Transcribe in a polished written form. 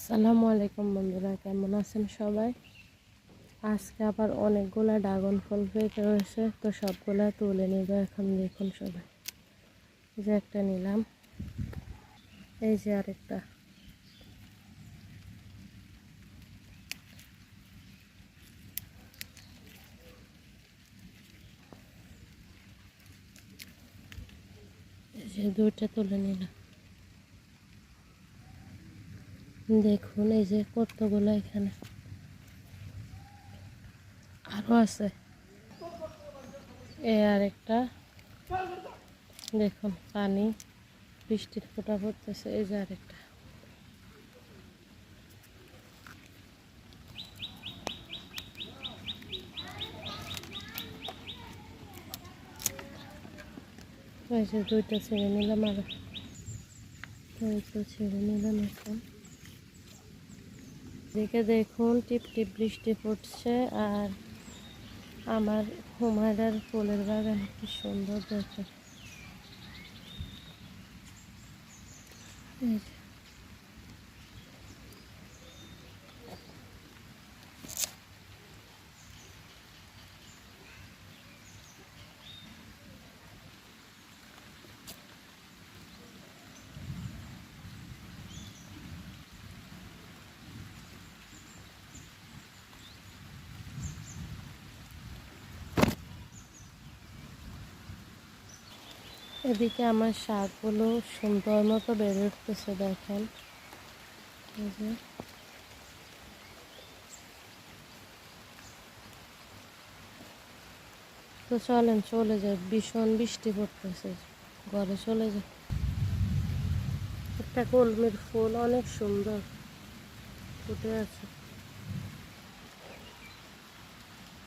আসসালামু আলাইকুম বন্ধুরা, কেমন আছেন সবাই? আজকে আবার অনেকগুলা ড্রাগন ফল পেকে রয়েছে, তো সবগুলা তুলে নিব। এখন দেখুন সবাই, এই যে একটা নিলাম, এই যে আরেকটা, এই যে দুইটা তুলে নিলাম। দেখুন এই যে কতগুলো, এখানে আরো আছে। এই আরেকটা, দেখুন পানি, বৃষ্টির ফোঁটা পড়তেছে। এই যে আরেকটা, এই যে দুইটা ছেড়ে নিলাম, আর এই তো ছেড়ে নিলাম। এখন দেখে দেখুন টিপ টিপ বৃষ্টি পড়ছে, আর আমার হুমায়রার ফুলের বাগান কি সুন্দর দেখে। এই যে এদিকে আমার শাকগুলো সুন্দর মতো বেড়ে উঠতেছে, দেখেন। এই যে তো চলেন চলে যায়, ভীষণ বৃষ্টি পড়তেছে, ঘরে চলে যায়। একটা কলমির ফুল অনেক সুন্দর ফুটে আছে।